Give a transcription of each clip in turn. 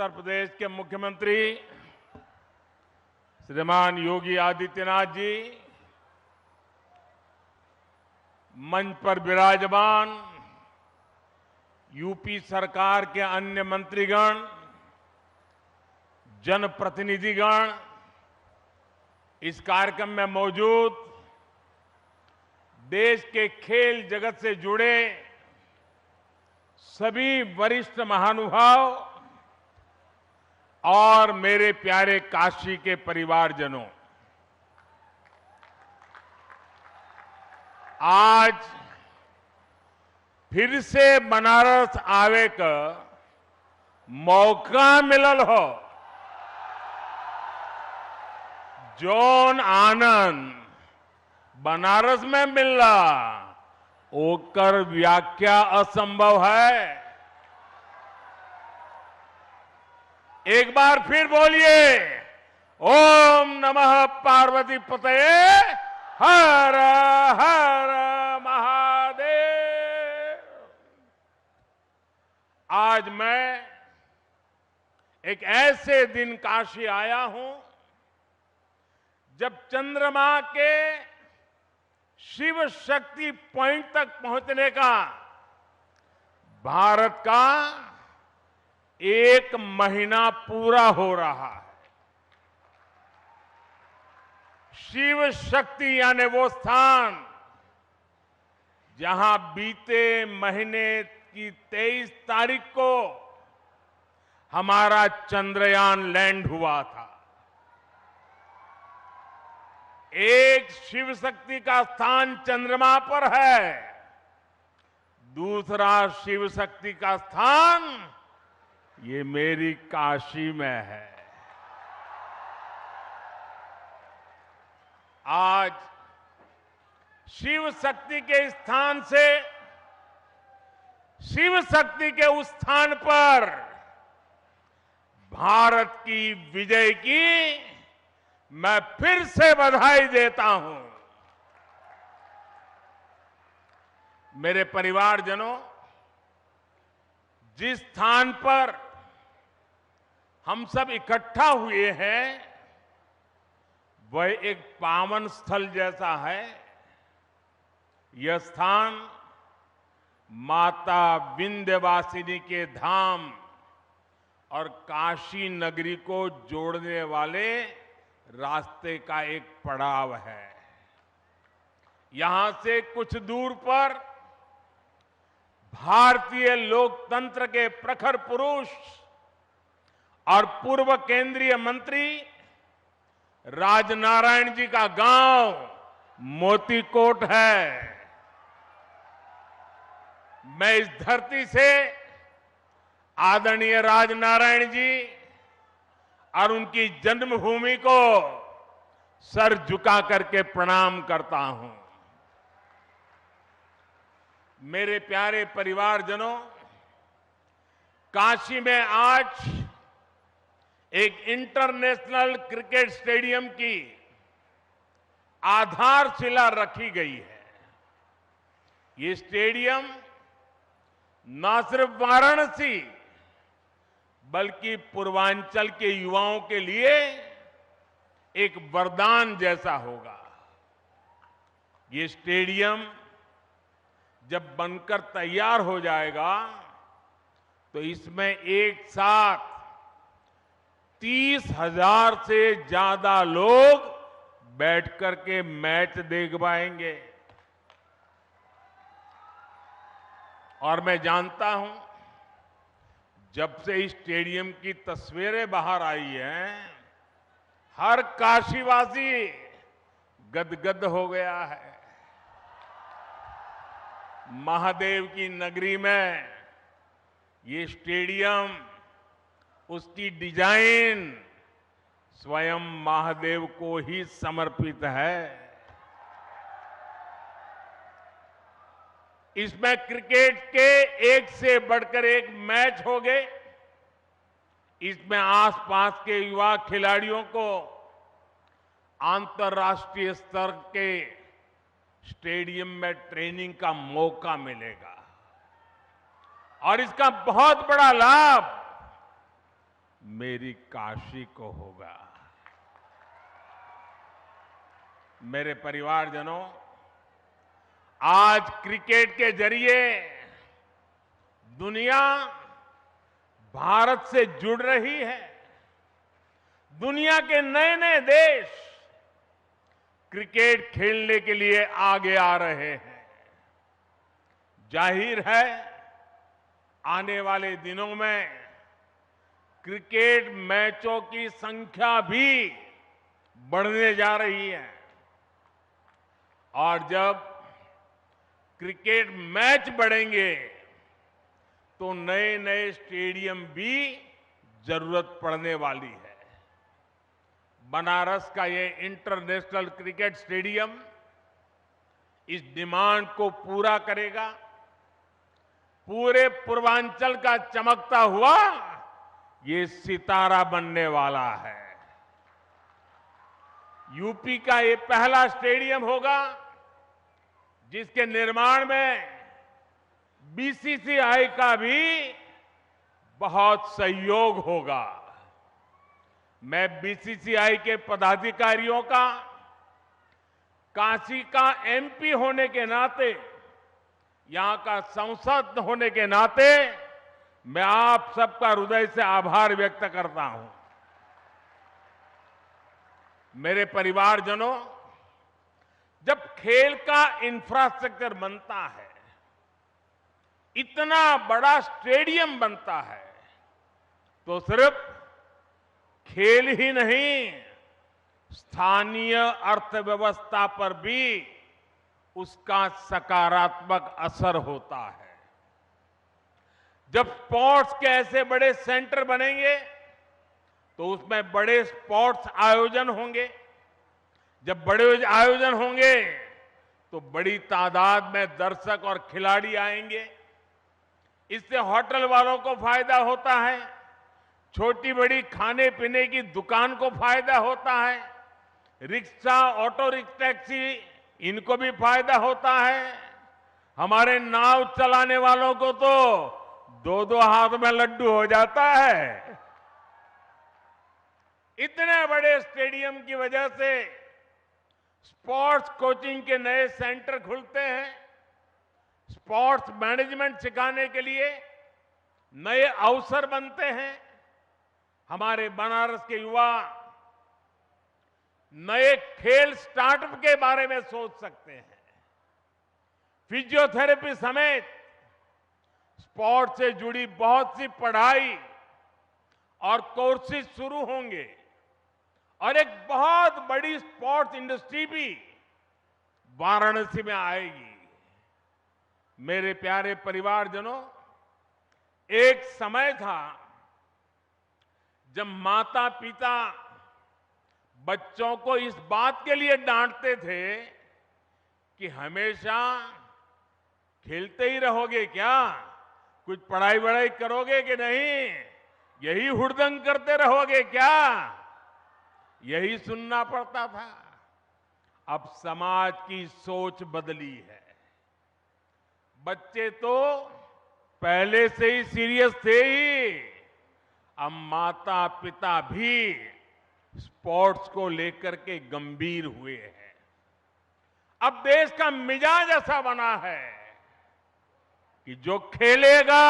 उत्तर प्रदेश के मुख्यमंत्री श्रीमान योगी आदित्यनाथ जी, मंच पर विराजमान यूपी सरकार के अन्य मंत्रीगण, जनप्रतिनिधिगण, इस कार्यक्रम में मौजूद देश के खेल जगत से जुड़े सभी वरिष्ठ महानुभाव और मेरे प्यारे काशी के परिवारजनों, आज फिर से बनारस आवे का मौका मिलल हो। जौन आनंद बनारस में मिलला ओकर व्याख्या असंभव है। एक बार फिर बोलिए, ओम नमः पार्वती पतये हर हर महादेव। आज मैं एक ऐसे दिन काशी आया हूं जब चंद्रमा के शिव शक्ति पॉइंट तक पहुंचने का भारत का 1 महीना पूरा हो रहा है। शिव शक्ति यानी वो स्थान जहां बीते महीने की 23 तारीख को हमारा चंद्रयान लैंड हुआ था। एक शिव शक्ति का स्थान चंद्रमा पर है, दूसरा शिव शक्ति का स्थान ये मेरी काशी में है। आज शिव शक्ति के स्थान से शिव शक्ति के उस स्थान पर भारत की विजय की मैं फिर से बधाई देता हूं। मेरे परिवारजनों, जिस स्थान पर हम सब इकट्ठा हुए हैं वह एक पावन स्थल जैसा है। यह स्थान माता विंध्यवासिनी के धाम और काशी नगरी को जोड़ने वाले रास्ते का एक पड़ाव है। यहां से कुछ दूर पर भारतीय लोकतंत्र के प्रखर पुरुष और पूर्व केंद्रीय मंत्री राजनारायण जी का गांव मोतीकोट है। मैं इस धरती से आदरणीय राजनारायण जी और उनकी जन्मभूमि को सर झुका करके प्रणाम करता हूं। मेरे प्यारे परिवारजनों, काशी में आज एक इंटरनेशनल क्रिकेट स्टेडियम की आधारशिला रखी गई है। ये स्टेडियम न सिर्फ वाराणसी बल्कि पूर्वांचल के युवाओं के लिए एक वरदान जैसा होगा। ये स्टेडियम जब बनकर तैयार हो जाएगा तो इसमें एक साथ 30,000 से ज्यादा लोग बैठ करके मैच देख पाएंगे। और मैं जानता हूं, जब से इस स्टेडियम की तस्वीरें बाहर आई हैं, हर काशीवासी गदगद हो गया है। महादेव की नगरी में ये स्टेडियम, उसकी डिजाइन स्वयं महादेव को ही समर्पित है। इसमें क्रिकेट के एक से बढ़कर एक मैच हो गए। इसमें आसपास के युवा खिलाड़ियों को अंतर्राष्ट्रीय स्तर के स्टेडियम में ट्रेनिंग का मौका मिलेगा और इसका बहुत बड़ा लाभ मेरी काशी को होगा। मेरे परिवारजनों, आज क्रिकेट के जरिए दुनिया भारत से जुड़ रही है। दुनिया के नए नए देश क्रिकेट खेलने के लिए आगे आ रहे हैं। जाहिर है, आने वाले दिनों में क्रिकेट मैचों की संख्या भी बढ़ने जा रही है और जब क्रिकेट मैच बढ़ेंगे तो नए नए स्टेडियम भी जरूरत पड़ने वाली है। बनारस का ये इंटरनेशनल क्रिकेट स्टेडियम इस डिमांड को पूरा करेगा। पूरे पूर्वांचल का चमकता हुआ ये सितारा बनने वाला है। यूपी का ये पहला स्टेडियम होगा जिसके निर्माण में बीसीसीआई का भी बहुत सहयोग होगा। मैं बीसीसीआई के पदाधिकारियों का, काशी का एमपी होने के नाते, यहां का सांसद होने के नाते मैं आप सबका हृदय से आभार व्यक्त करता हूं। मेरे परिवारजनों, जब खेल का इंफ्रास्ट्रक्चर बनता है, इतना बड़ा स्टेडियम बनता है, तो सिर्फ खेल ही नहीं, स्थानीय अर्थव्यवस्था पर भी उसका सकारात्मक असर होता है। जब स्पोर्ट्स के ऐसे बड़े सेंटर बनेंगे तो उसमें बड़े स्पोर्ट्स आयोजन होंगे। जब बड़े आयोजन होंगे तो बड़ी तादाद में दर्शक और खिलाड़ी आएंगे। इससे होटल वालों को फायदा होता है, छोटी बड़ी खाने पीने की दुकान को फायदा होता है, रिक्शा, ऑटो रिक्शा, टैक्सी, इनको भी फायदा होता है। हमारे नाव चलाने वालों को तो दो दो हाथ में लड्डू हो जाता है। इतने बड़े स्टेडियम की वजह से स्पोर्ट्स कोचिंग के नए सेंटर खुलते हैं। स्पोर्ट्स मैनेजमेंट सिखाने के लिए नए अवसर बनते हैं। हमारे बनारस के युवा नए खेल स्टार्टअप के बारे में सोच सकते हैं। फिजियोथेरेपी समेत स्पोर्ट्स से जुड़ी बहुत सी पढ़ाई और कोर्सेज शुरू होंगे और एक बहुत बड़ी स्पोर्ट्स इंडस्ट्री भी वाराणसी में आएगी। मेरे प्यारे परिवारजनों, एक समय था जब माता पिता बच्चों को इस बात के लिए डांटते थे कि हमेशा खेलते ही रहोगे क्या, कुछ पढ़ाई वढ़ाई करोगे कि नहीं, यही हुड़दंग करते रहोगे क्या, यही सुनना पड़ता था। अब समाज की सोच बदली है। बच्चे तो पहले से ही सीरियस थे ही, अब माता पिता भी स्पोर्ट्स को लेकर के गंभीर हुए हैं। अब देश का मिजाज ऐसा बना है कि जो खेलेगा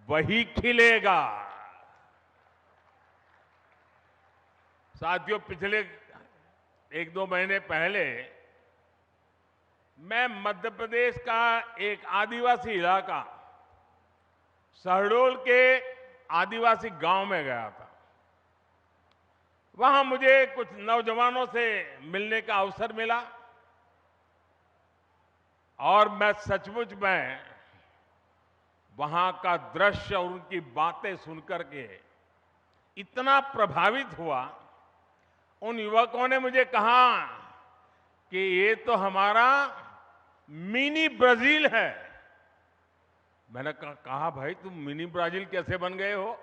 वही खिलेगा। साथियों, पिछले एक दो महीने पहले मैं मध्य प्रदेश का एक आदिवासी इलाका शहडोल के आदिवासी गांव में गया था। वहां मुझे कुछ नौजवानों से मिलने का अवसर मिला और मैं सचमुच में वहां का दृश्य और उनकी बातें सुनकर के इतना प्रभावित हुआ। उन युवकों ने मुझे कहा कि ये तो हमारा मिनी ब्राजील है। मैंने कहा भाई, तुम मिनी ब्राजील कैसे बन गए हो?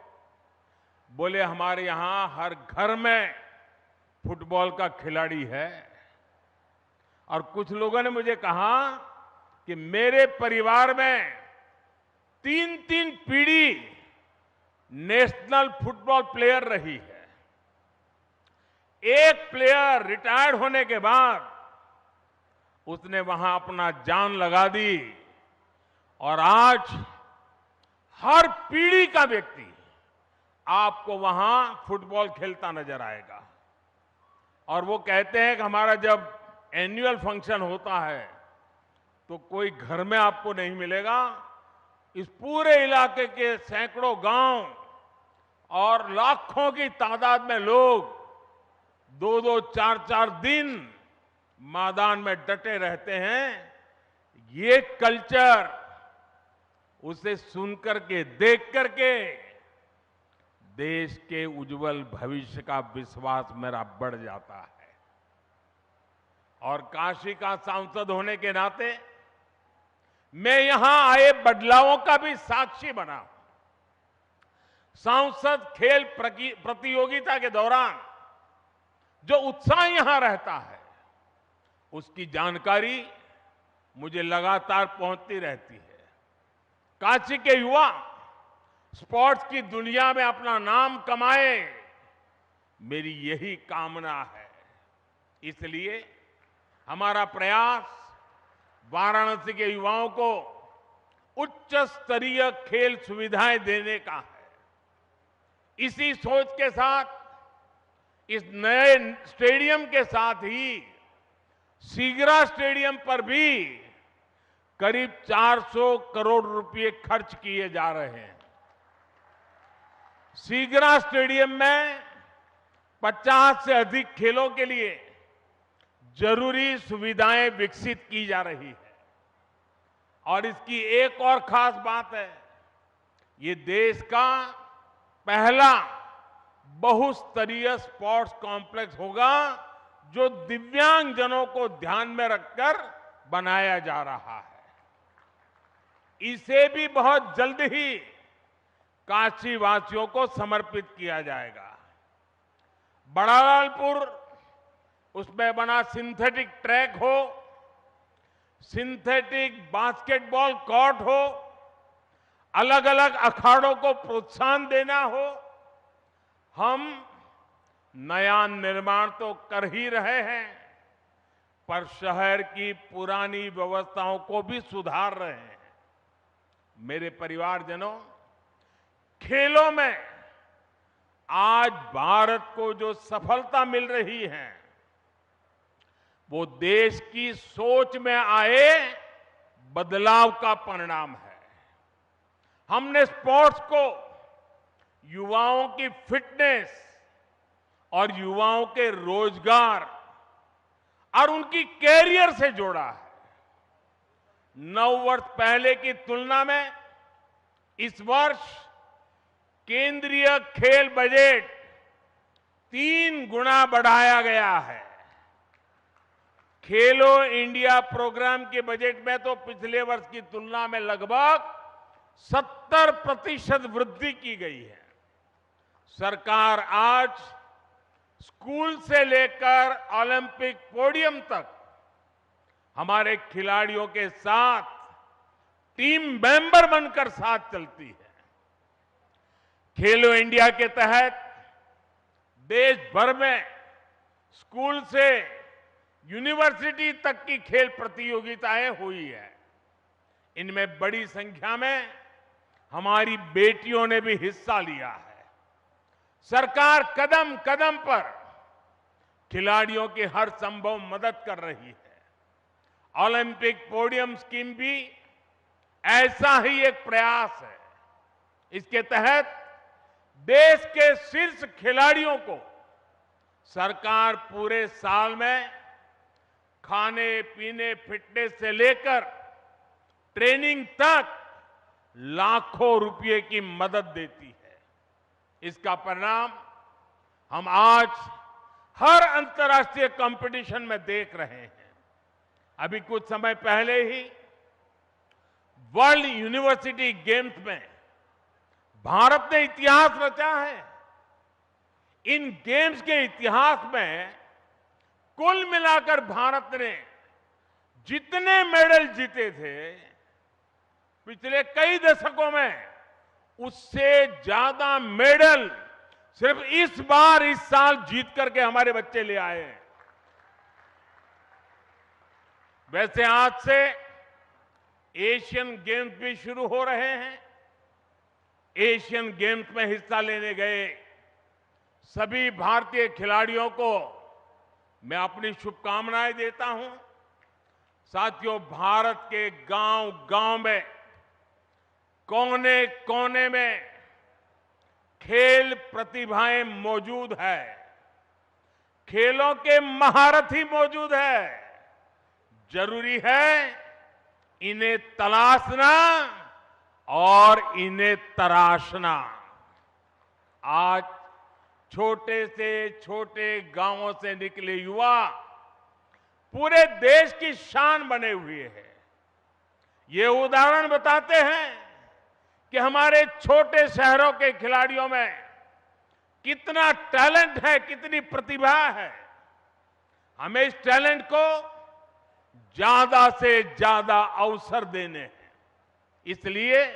बोले, हमारे यहां हर घर में फुटबॉल का खिलाड़ी है। और कुछ लोगों ने मुझे कहा कि मेरे परिवार में 3-3 पीढ़ी नेशनल फुटबॉल प्लेयर रही है। एक प्लेयर रिटायर्ड होने के बाद उसने वहां अपना जान लगा दी और आज हर पीढ़ी का व्यक्ति आपको वहां फुटबॉल खेलता नजर आएगा। और वो कहते हैं कि हमारा जब एनुअल फंक्शन होता है तो कोई घर में आपको नहीं मिलेगा, इस पूरे इलाके के सैकड़ों गांव और लाखों की तादाद में लोग 2-2, 4-4 दिन मैदान में डटे रहते हैं। ये कल्चर उसे सुन करके, देख करके देश के उज्जवल भविष्य का विश्वास मेरा बढ़ जाता है। और काशी का सांसद होने के नाते मैं यहां आए बदलावों का भी साक्षी बना हूं। सांसद खेल प्रतियोगिता के दौरान जो उत्साह यहां रहता है उसकी जानकारी मुझे लगातार पहुंचती रहती है। काशी के युवा स्पोर्ट्स की दुनिया में अपना नाम कमाए, मेरी यही कामना है। इसलिए हमारा प्रयास वाराणसी के युवाओं को उच्च स्तरीय खेल सुविधाएं देने का है। इसी सोच के साथ इस नए स्टेडियम के साथ ही सीगरा स्टेडियम पर भी करीब 400 करोड़ रुपए खर्च किए जा रहे हैं। सीगरा स्टेडियम में 50 से अधिक खेलों के लिए जरूरी सुविधाएं विकसित की जा रही है। और इसकी एक और खास बात है, ये देश का पहला बहुस्तरीय स्पोर्ट्स कॉम्प्लेक्स होगा जो दिव्यांगजनों को ध्यान में रखकर बनाया जा रहा है। इसे भी बहुत जल्द ही काशी वासियों को समर्पित किया जाएगा। बड़ा लालपुर, उसमें बना सिंथेटिक ट्रैक हो, सिंथेटिक बास्केटबॉल कोर्ट हो, अलग अलग अखाड़ों को प्रोत्साहन देना हो, हम नया निर्माण तो कर ही रहे हैं पर शहर की पुरानी व्यवस्थाओं को भी सुधार रहे हैं। मेरे परिवारजनों, खेलों में आज भारत को जो सफलता मिल रही है वो देश की सोच में आए बदलाव का परिणाम है। हमने स्पोर्ट्स को युवाओं की फिटनेस और युवाओं के रोजगार और उनकी कैरियर से जोड़ा है। 9 वर्ष पहले की तुलना में इस वर्ष केंद्रीय खेल बजट 3 गुना बढ़ाया गया है। खेलो इंडिया प्रोग्राम के बजट में तो पिछले वर्ष की तुलना में लगभग 70% वृद्धि की गई है। सरकार आज स्कूल से लेकर ओलंपिक पोडियम तक हमारे खिलाड़ियों के साथ टीम मेंबर बनकर साथ चलती है। खेलो इंडिया के तहत देश भर में स्कूल से यूनिवर्सिटी तक की खेल प्रतियोगिताएं हुई है। इनमें बड़ी संख्या में हमारी बेटियों ने भी हिस्सा लिया है। सरकार कदम कदम पर खिलाड़ियों की हर संभव मदद कर रही है। ओलंपिक पोडियम स्कीम भी ऐसा ही एक प्रयास है। इसके तहत देश के शीर्ष खिलाड़ियों को सरकार पूरे साल में खाने पीने, फिटनेस से लेकर ट्रेनिंग तक लाखों रुपए की मदद देती है। इसका परिणाम हम आज हर अंतर्राष्ट्रीय कंपटीशन में देख रहे हैं। अभी कुछ समय पहले ही वर्ल्ड यूनिवर्सिटी गेम्स में भारत ने इतिहास रचा है। इन गेम्स के इतिहास में कुल मिलाकर भारत ने जितने मेडल जीते थे पिछले कई दशकों में उससे ज्यादा मेडल सिर्फ इस साल जीत करके हमारे बच्चे ले आए हैं। वैसे आज से एशियन गेम्स भी शुरू हो रहे हैं। एशियन गेम्स में हिस्सा लेने गए सभी भारतीय खिलाड़ियों को मैं अपनी शुभकामनाएं देता हूं। साथियों, भारत के गांव-गांव में, कोने-कोने में खेल प्रतिभाएं मौजूद है। खेलों के महारथी मौजूद है। जरूरी है इन्हें तलाशना और इन्हें तराशना। आज छोटे से छोटे गांवों से निकले युवा पूरे देश की शान बने हुए हैं। ये उदाहरण बताते हैं कि हमारे छोटे शहरों के खिलाड़ियों में कितना टैलेंट है, कितनी प्रतिभा है। हमें इस टैलेंट को ज्यादा से ज्यादा अवसर देने हैं। इसलिए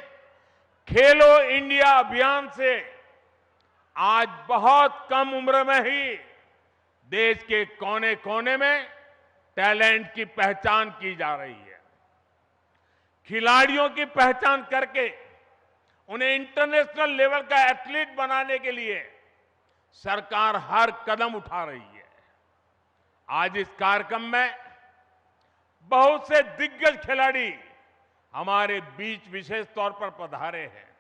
खेलो इंडिया अभियान से आज बहुत कम उम्र में ही देश के कोने-कोने में टैलेंट की पहचान की जा रही है। खिलाड़ियों की पहचान करके उन्हें इंटरनेशनल लेवल का एथलीट बनाने के लिए सरकार हर कदम उठा रही है। आज इस कार्यक्रम में बहुत से दिग्गज खिलाड़ी हमारे बीच विशेष तौर पर पधारे हैं।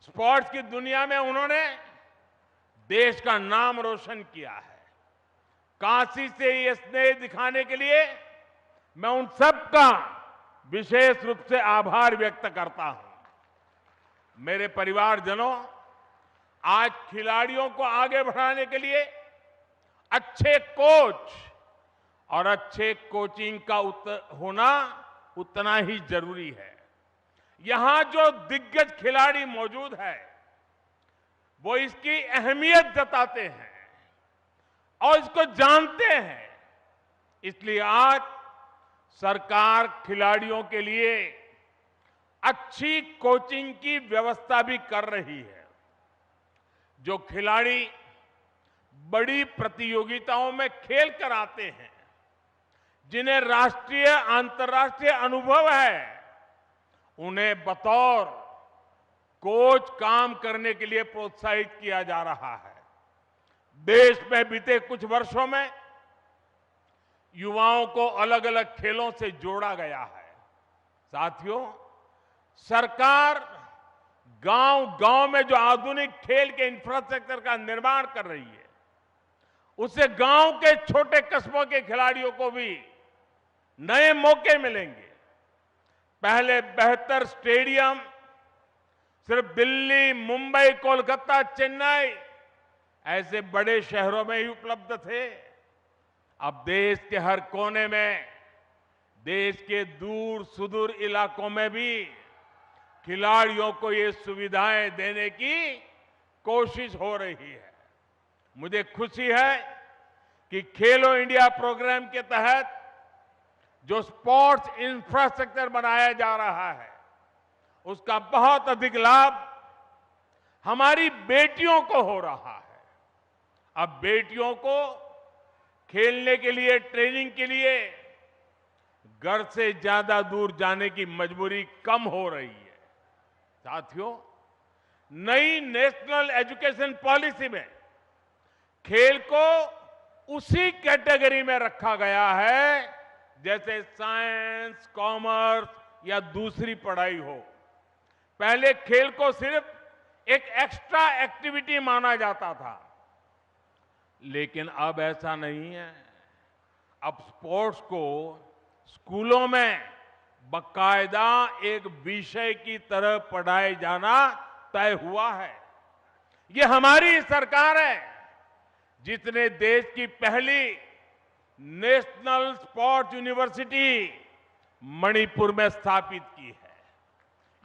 स्पोर्ट्स की दुनिया में उन्होंने देश का नाम रोशन किया है। काशी से ये स्नेह दिखाने के लिए मैं उन सबका विशेष रूप से आभार व्यक्त करता हूं। मेरे परिवारजनों, आज खिलाड़ियों को आगे बढ़ाने के लिए अच्छे कोच और अच्छे कोचिंग का होना उतना ही जरूरी है। यहां जो दिग्गज खिलाड़ी मौजूद है वो इसकी अहमियत जताते हैं और इसको जानते हैं। इसलिए आज सरकार खिलाड़ियों के लिए अच्छी कोचिंग की व्यवस्था भी कर रही है। जो खिलाड़ी बड़ी प्रतियोगिताओं में खेल कर आते हैं, जिन्हें राष्ट्रीय अंतर्राष्ट्रीय अनुभव है, उन्हें बतौर कोच काम करने के लिए प्रोत्साहित किया जा रहा है। देश में बीते कुछ वर्षों में युवाओं को अलग अलग खेलों से जोड़ा गया है। साथियों, सरकार गांव-गांव में जो आधुनिक खेल के इंफ्रास्ट्रक्चर का निर्माण कर रही है, उससे गांव के छोटे कस्बों के खिलाड़ियों को भी नए मौके मिलेंगे। पहले बेहतर स्टेडियम सिर्फ दिल्ली, मुंबई, कोलकाता, चेन्नई ऐसे बड़े शहरों में ही उपलब्ध थे। अब देश के हर कोने में, देश के दूर सुदूर इलाकों में भी खिलाड़ियों को ये सुविधाएं देने की कोशिश हो रही है। मुझे खुशी है कि खेलो इंडिया प्रोग्राम के तहत जो स्पोर्ट्स इंफ्रास्ट्रक्चर बनाया जा रहा है, उसका बहुत अधिक लाभ हमारी बेटियों को हो रहा है। अब बेटियों को खेलने के लिए, ट्रेनिंग के लिए घर से ज्यादा दूर जाने की मजबूरी कम हो रही है। साथियों, नई नेशनल एजुकेशन पॉलिसी में खेल को उसी कैटेगरी में रखा गया है जैसे साइंस, कॉमर्स या दूसरी पढ़ाई हो। पहले खेल को सिर्फ एक एक्स्ट्रा एक्टिविटी माना जाता था, लेकिन अब ऐसा नहीं है। अब स्पोर्ट्स को स्कूलों में बाकायदा एक विषय की तरह पढ़ाए जाना तय हुआ है। ये हमारी सरकार है जिसने देश की पहली नेशनल स्पोर्ट्स यूनिवर्सिटी मणिपुर में स्थापित की है।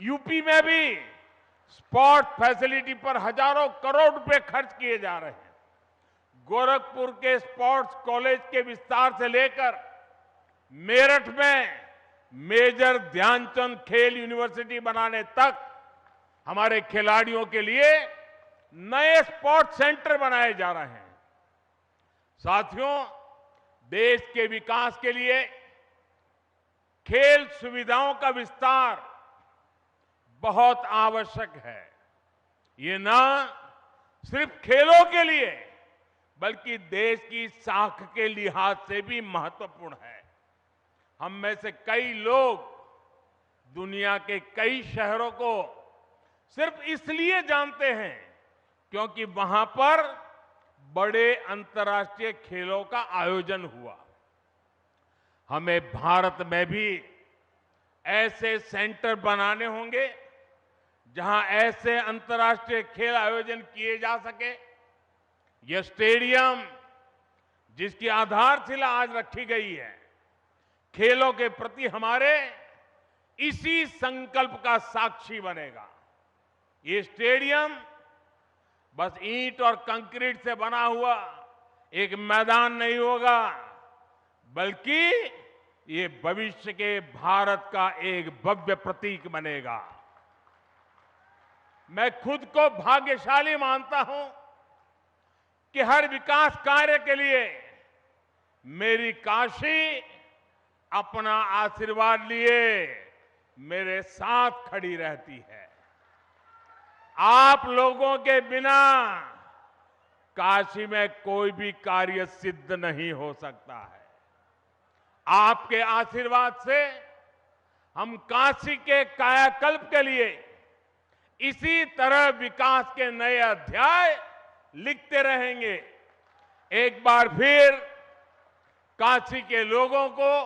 यूपी में भी स्पोर्ट्स फैसिलिटी पर हजारों करोड़ रुपए खर्च किए जा रहे हैं। गोरखपुर के स्पोर्ट्स कॉलेज के विस्तार से लेकर मेरठ में मेजर ध्यानचंद खेल यूनिवर्सिटी बनाने तक हमारे खिलाड़ियों के लिए नए स्पोर्ट्स सेंटर बनाए जा रहे हैं। साथियों, देश के विकास के लिए खेल सुविधाओं का विस्तार बहुत आवश्यक है। ये न सिर्फ खेलों के लिए बल्कि देश की साख के लिहाज से भी महत्वपूर्ण है। हम में से कई लोग दुनिया के कई शहरों को सिर्फ इसलिए जानते हैं क्योंकि वहां पर बड़े अंतर्राष्ट्रीय खेलों का आयोजन हुआ। हमें भारत में भी ऐसे सेंटर बनाने होंगे जहां ऐसे अंतर्राष्ट्रीय खेल आयोजन किए जा सके। यह स्टेडियम जिसकी आधारशिला आज रखी गई है, खेलों के प्रति हमारे इसी संकल्प का साक्षी बनेगा। ये स्टेडियम बस ईंट और कंक्रीट से बना हुआ एक मैदान नहीं होगा, बल्कि ये भविष्य के भारत का एक भव्य प्रतीक बनेगा। मैं खुद को भाग्यशाली मानता हूं कि हर विकास कार्य के लिए मेरी काशी अपना आशीर्वाद लिए मेरे साथ खड़ी रहती है। आप लोगों के बिना काशी में कोई भी कार्य सिद्ध नहीं हो सकता है। आपके आशीर्वाद से हम काशी के कायाकल्प के लिए इसी तरह विकास के नए अध्याय लिखते रहेंगे। एक बार फिर काशी के लोगों को,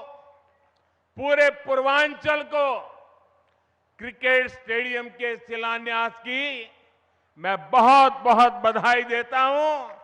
पूरे पूर्वांचल को क्रिकेट स्टेडियम के शिलान्यास की मैं बहुत बहुत बधाई देता हूं।